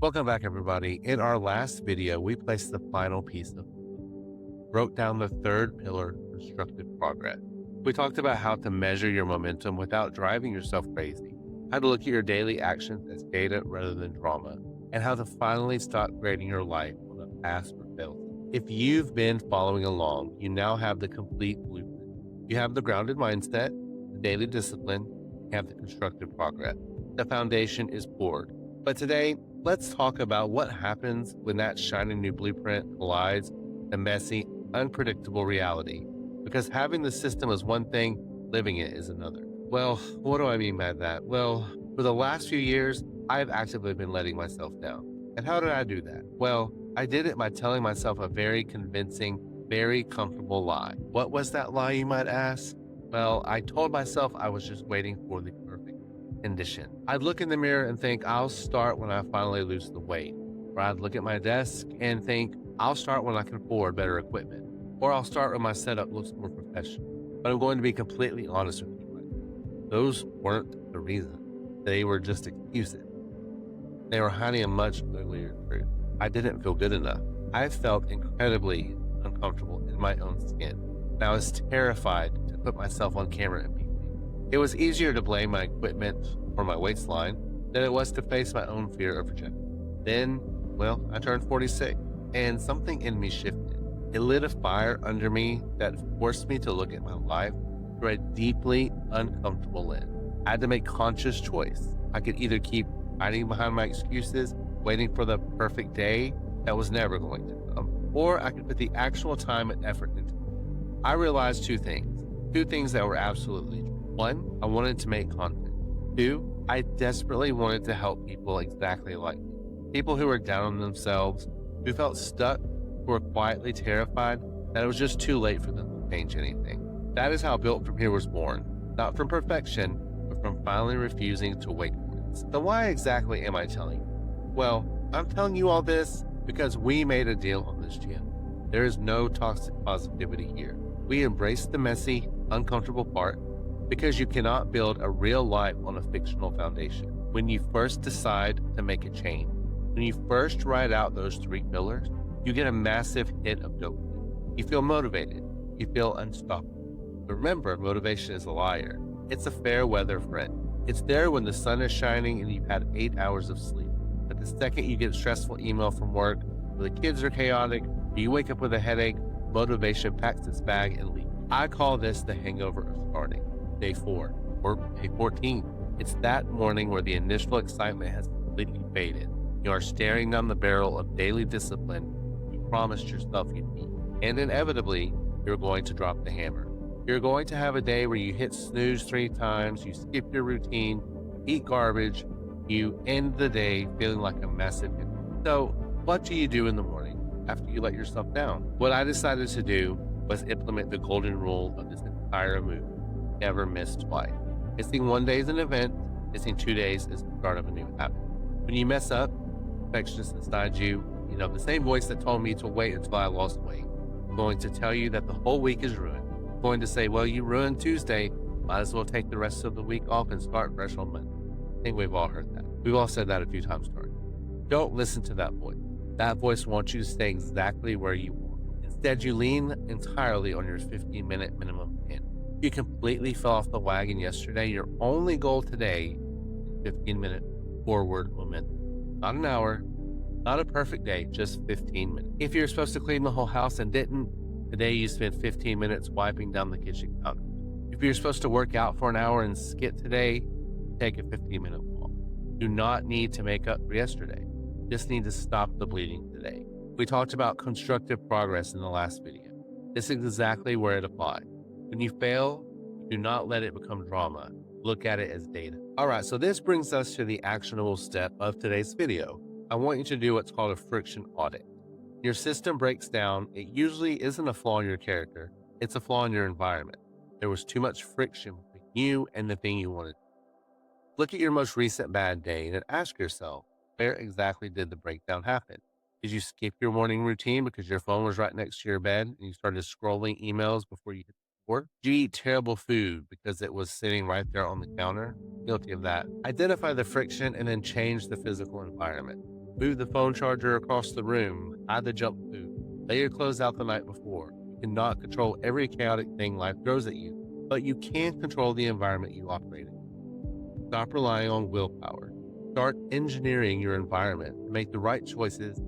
Welcome back, everybody. In our last video, we placed the final piece of broke down the third pillar, constructive progress. We talked about how to measure your momentum without driving yourself crazy, how to look at your daily actions as data rather than drama, and how to finally stop grading your life on a pass or fail. If you've been following along, you now have the complete blueprint. You have the grounded mindset, the daily discipline, you have the constructive progress. The foundation is poured. But today, let's talk about what happens when that shiny new blueprint collides the messy, unpredictable reality. Because having the system is one thing, living it is another. Well, what do I mean by that? Well, for the last few years, I've actively been letting myself down. And how did I do that? Well, I did it by telling myself a very convincing, very comfortable lie. What was that lie, you might ask? Well, I told myself I was just waiting for the perfect condition. I'd look in the mirror and think, I'll start when I finally lose the weight. Or I'd look at my desk and think, I'll start when I can afford better equipment. Or I'll start when my setup looks more professional. But I'm going to be completely honest with you. Right? Those weren't the reason. They were just excuses. They were hiding a much uglier truth. I didn't feel good enough. I felt incredibly uncomfortable in my own skin. And I was terrified to put myself on camera and be seen. It was easier to blame my equipment or my waistline than it was to face my own fear of rejection. Then, well, I turned 46 and something in me shifted. It lit a fire under me that forced me to look at my life through a deeply uncomfortable lens. I had to make conscious choice. I could either keep hiding behind my excuses, waiting for the perfect day that was never going to come, or I could put the actual time and effort into it. I realized two things that were absolutely true. One, I wanted to make content. Two, I desperately wanted to help people exactly like me. People who were down on themselves, who felt stuck, who were quietly terrified that it was just too late for them to change anything. That is how Built From Here was born, not from perfection, but from finally refusing to wait for it. So why exactly am I telling you? Well, I'm telling you all this because we made a deal on this channel. There is no toxic positivity here. We embrace the messy, uncomfortable part because you cannot build a real life on a fictional foundation. When you first decide to make a change, when you first write out those 3 pillars, you get a massive hit of dopamine. You feel motivated. You feel unstoppable. But remember, motivation is a liar. It's a fair weather friend. It's there when the sun is shining and you've had 8 hours of sleep. But the second you get a stressful email from work, or the kids are chaotic, or you wake up with a headache, motivation packs its bag and leaves. I call this the hangover of starting. Day 4 or day 14. It's that morning where the initial excitement has completely faded. You are staring down the barrel of daily discipline you promised yourself you'd meet. And inevitably, you're going to drop the hammer. You're going to have a day where you hit snooze 3 times, you skip your routine, eat garbage, you end the day feeling like a massive hit. So, what do you do in the morning after you let yourself down? What I decided to do was implement the golden rule of this entire move. Never miss twice. Missing 1 day is an event, missing 2 days is the start of a new habit. When you mess up, perfectionist inside you, the same voice that told me to wait until I lost weight, going to tell you that the whole week is ruined. Going to say, well, you ruined Tuesday, might as well take the rest of the week off and start fresh on Monday. I think we've all heard that. We've all said that a few times already. Don't listen to that voice. That voice wants you to stay exactly where you are. Instead, you lean entirely on your 15-minute minimum plan. You completely fell off the wagon yesterday. Your only goal today is 15-minute forward momentum. Not an hour, not a perfect day, just 15 minutes. If you're supposed to clean the whole house and didn't, today you spent 15 minutes wiping down the kitchen counter. If you're supposed to work out for an hour and skip today, take a 15-minute walk. Do not need to make up for yesterday. Just need to stop the bleeding today. We talked about constructive progress in the last video. This is exactly where it applies. When you fail, do not let it become drama. Look at it as data. All right, so this brings us to the actionable step of today's video. I want you to do what's called a friction audit. Your system breaks down. It usually isn't a flaw in your character. It's a flaw in your environment. There was too much friction between you and the thing you wanted. Look at your most recent bad day and ask yourself, where exactly did the breakdown happen? Did you skip your morning routine because your phone was right next to your bed and you started scrolling emails before you hit the door? Did you eat terrible food because it was sitting right there on the counter? Guilty of that. Identify the friction and then change the physical environment. Move the phone charger across the room, hide the junk food, lay your clothes out the night before. You cannot control every chaotic thing life throws at you, but you can control the environment you operate in. Stop relying on willpower. Start engineering your environment to make the right choices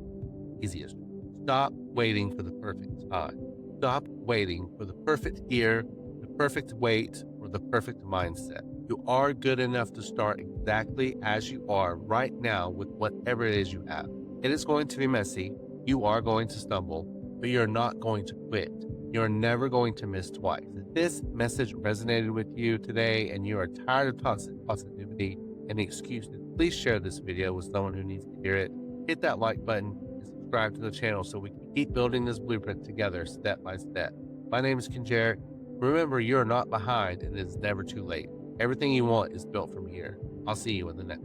easiest. Stop waiting for the perfect time. Stop waiting for the perfect gear, the perfect weight, or the perfect mindset. You are good enough to start exactly as you are right now with whatever it is you have. It is going to be messy. You are going to stumble, but you're not going to quit. You're never going to miss twice. If this message resonated with you today and you are tired of toxic positivity and excuses, please share this video with someone who needs to hear it. Hit that like button and subscribe to the channel so we can keep building this blueprint together step by step. My name is Kinjaret. Remember, you're not behind and it is never too late. Everything you want is built from here. I'll see you in the next.